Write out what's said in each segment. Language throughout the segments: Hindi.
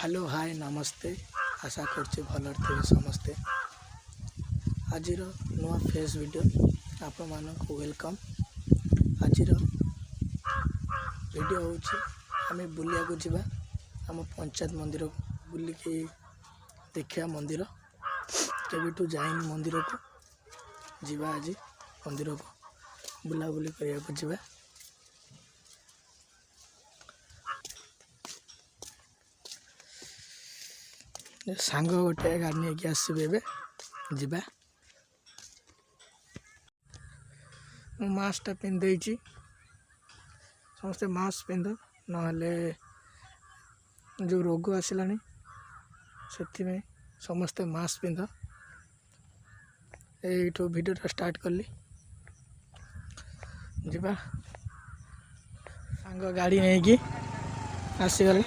हेलो हाय नमस्ते आशा करछे भलर थे समस्ते। आज नुआ फेस वीडियो आपण मानक वेलकम। आज वीडियो होची आमे बुलिया को जिबा आम पंचायत मंदिर को बुलिकी देखिया मंदिर केबिठू जाइन मंदिर को जिबा आज मंदिर को बुलाबुली करिया को जिबा। सांग गोटे गाड़ी नहीं आसबे जीवा मास्कटा पिंधे समस्ते मास्क पिंध ना जो रोग आसला से समस्ते मास्क पिंध। यू वीडियोटा स्टार्ट कली जीवा सांग गाड़ी नहीं आसीगले।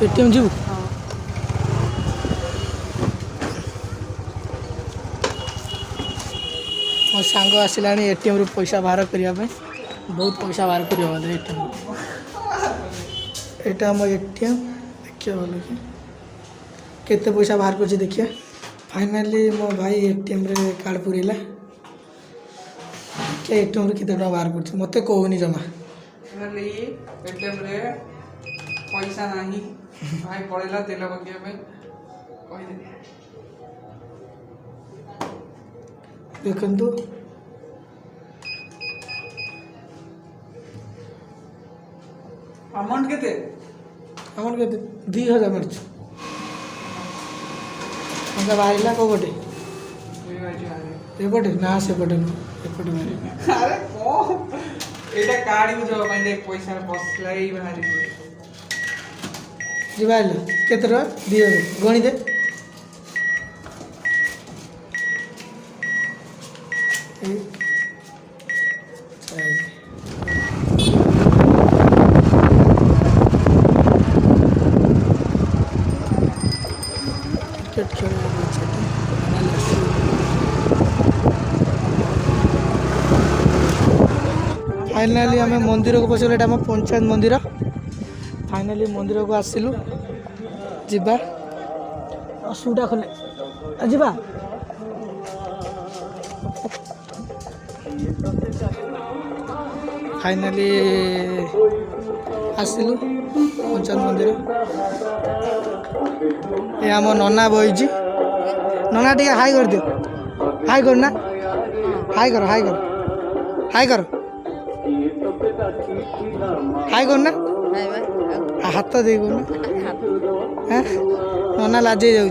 एटीएम जीव मो सांग आसला एटीएम रु पैसा बाहर करने बहुत पैसा बाहर कर एटीएम यहाँ आम एटीएम देखिए भल कि केते पैसा बाहर कर देखिए। फाइनाली मो भाई एटीएम रे कार्ड पुरेला क्या एटीएम रे केते बाहर कर मत कहूनी जमा एटीएम रे पैसा नहीं भाई पड़ेला तेल पकिया देखु अमाउंट केते 2000 मारछ अंका बाहरला को गोटे एपटे ना सेपटे एपटे मारे अरे को एटा कार्ड को जो माने पैसा बसला ही बाहरी जीवा केते रो 2000 गणी दे फाइनाली आम मंदिर को पहुँचल एटा पंचायत मंदिर। फाइनाली मंदिर को आसिलु जीवा सुटा खोले जीवा फाइनाली आसिलु पंचायत मंदिर। ये आम नना बही नना टे हाई कर दियो हाई करना हाई कर हाई कर हाई कर हाई करना हाथ दे नना लाजे जाऊँ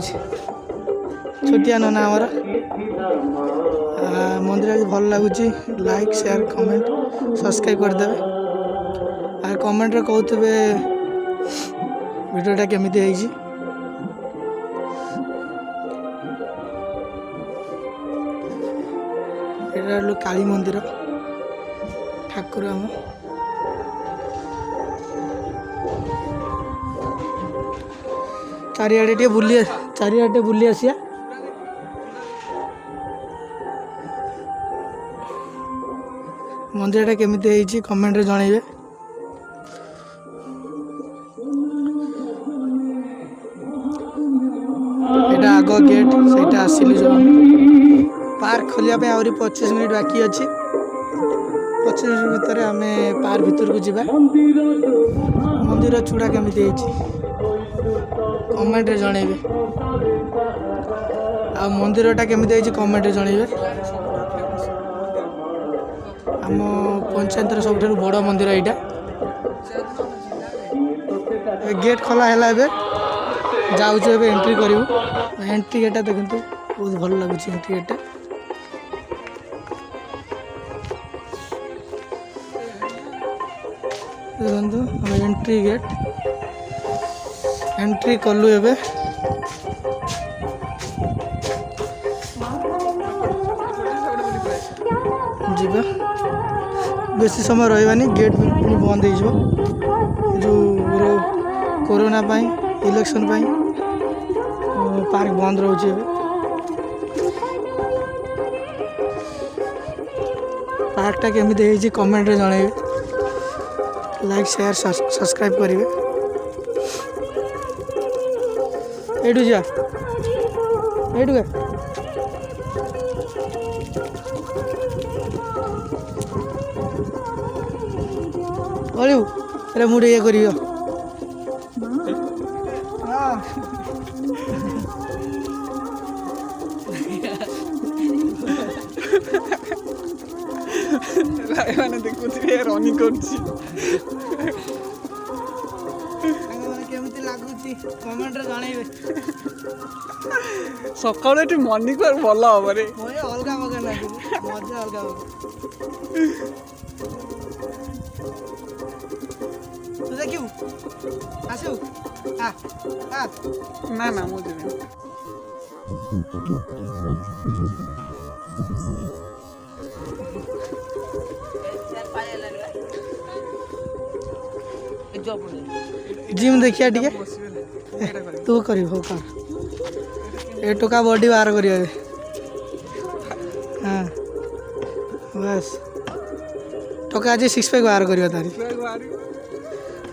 छोटिया नना आमर मंदिर आज भल लगुच लाइक शेयर कमेंट सब्सक्राइब करदे और कमेंट रे कहते वीडियोटा केमिति है। ये काली मंदिर ठाकुर आम चारिआडे बुली आसिया मंदिरटा केमिति है कमेंट रे जनइबे। एटा आग गेट सेटा आसिलु जो पार्क खोलिया पे आउरी 25 मिनिट बाकी अछि 25 मिनिट भितर आमे पार्क भितर को जिबा मंदिर चूड़ा केमिति ହେଇଛି कमेंट रे जणेबे आ मंदिरटा केमिति ହେଇଛି कमेंट रे जणेबे आम पंचायतर सबठारु बड़ मंदिर एटा गेट खोला है जाऊँ ए एंट्री करूँ एंट्री गेटा देखते बहुत भल लगुच एंट्री गेटा देखो हम एंट्री गेट एंट्री कलु एबे जीवा बेसी समय रही गेट भी बंद हो जो कोरोना पाई इलेक्शन पाई पार्क बंद रोचे पार्कटा केमिति ହେଇଛି कमेंट रे जणेबे लाइक शेयर सब्सक्राइब करेंगे एठू जा एठू का बोलू अरे मुझे ये करियो ମାନେ ଦେଖୁଥିବେ ରନିଂ କରୁଛି କେମିତି ଲାଗୁଛି କମେଣ୍ଟରେ ଜଣେଇବେ ସକାଳୁ ଏଠି ମର୍ଣ୍ଣିଂ ୱାକ୍ ଭଲ ହବ ରେ ଅଲଗା ମଜା ଲାଗିବ ମଜା ଅଲଗା ହବ ତୁ ଦେଖିବୁ ଆସିବୁ ନା ନା ମୁଁ ଯିବି जिम देखिया टिके तू कर ए टोका बॉडी बाहर कर हाँ बस टोका आज 6 पैक बाहर कर तारी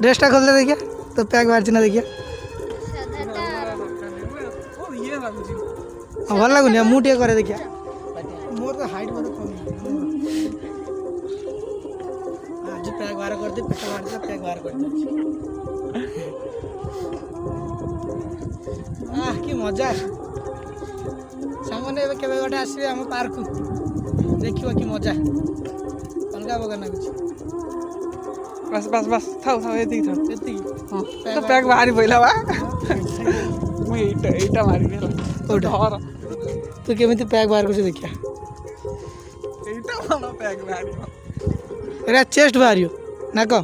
ड्रेसटा खोल दे देखिया तो पैक बाहर ना देखिया भल लगुनि मुझे करे देखिया मोर तो हाइट बहुत कम आज पैक बाहर कर दे पेट बाहर दे पैक बाहर कर दे कि मजा सांगने केवे गोटे आसबे आम पार्क देखियो कि मजा अलगा बगा ना कुछ बस बस बस थाओ थाओ एती थाओ एती हां तो पैक बाहर पहिला बा मैं एटा मारी गेला ओटा तू केमिति पैक बाहर कर देखिया एटा वाला पैक बाहर अरे चेस्ट बाहरियो ना को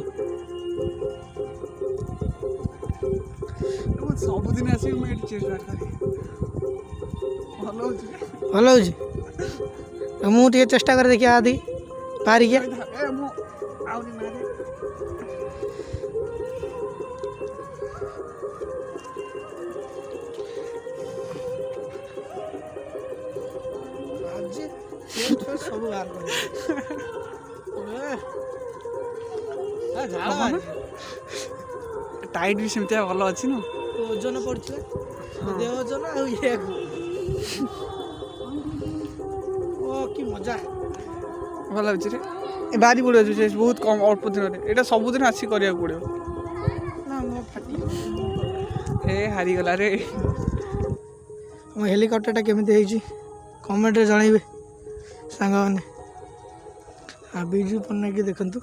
सब दिन आसी मैं एटी चेस्ट बाहर करी भल हो मुझे चेष्टा कर देखिए आदि पारी क्या सब टाइट भी सेमती भल अच्छी ना ओजन पड़े देह ओजन आ कि मजा भल लगे रे बारी पड़े बहुत कम अल्प दिन यहाँ सबुदिन आसिक करा पड़ो हे हारीगला रे मो हेलिकप्टरटा केमिति कमेंट रे जणेबे सांग मैंने आ बिजू पन्नायक देखंतु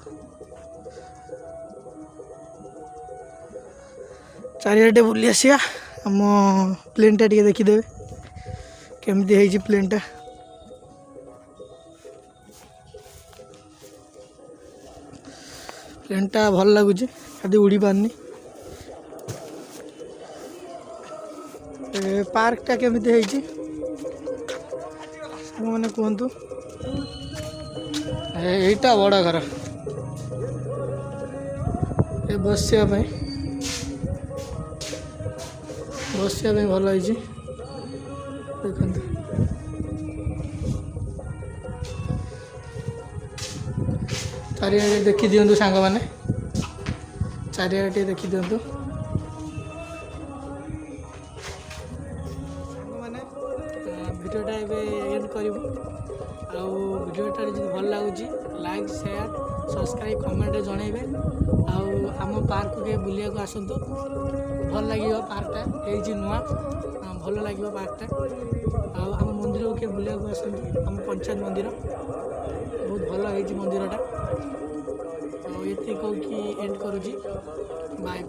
चारियाटे बुली आसिया आम प्लेनटा टिके देखिदेवे केमिति ହେଇଛି प्लेनटा प्लेनटा भल लगुच खाली उड़ी पारनी पार्कटा केमिति ହେଇଛି मैंने कहतु यहीटा बड़ घर ये बसिया भल है देखते चारिआडे देखी दिंतु सांग मैंने चारिआडे देखी दिंतु ଭିଡ଼ିଓଟା ଏବେ ଏଣ୍ଡ କରିବୁ। ଆଉ ଭିଡ଼ିଓଟା ଯଦି ଭଲ ଲାଗୁଛି ଲାଇକ୍ ସେୟାର ସବସ୍କ୍ରାଇବ୍ କମେଣ୍ଟରେ ଜଣାଇବେ। ଆଉ ଆମ ପାର୍କକୁ କେବେ ବୁଲିବାକୁ ଆସନ୍ତୁ, ଭଲ ଲାଗିବ। ପାର୍କଟା ହେଇଛି ନୂଆ, ଭଲ ଲାଗିବ ପାର୍କଟା। ଆଉ ଆମ ମନ୍ଦିରକୁ କେବେ ବୁଲିବାକୁ ଆସନ୍ତୁ, ଆମ ପଞ୍ଚାୟତ ମନ୍ଦିର ବହୁତ ଭଲ ହେଇଛି ମନ୍ଦିରଟା। ଆଉ ଏତିକି କହୁକି ଏଣ୍ଡ କରୁଛି, ବାଏ।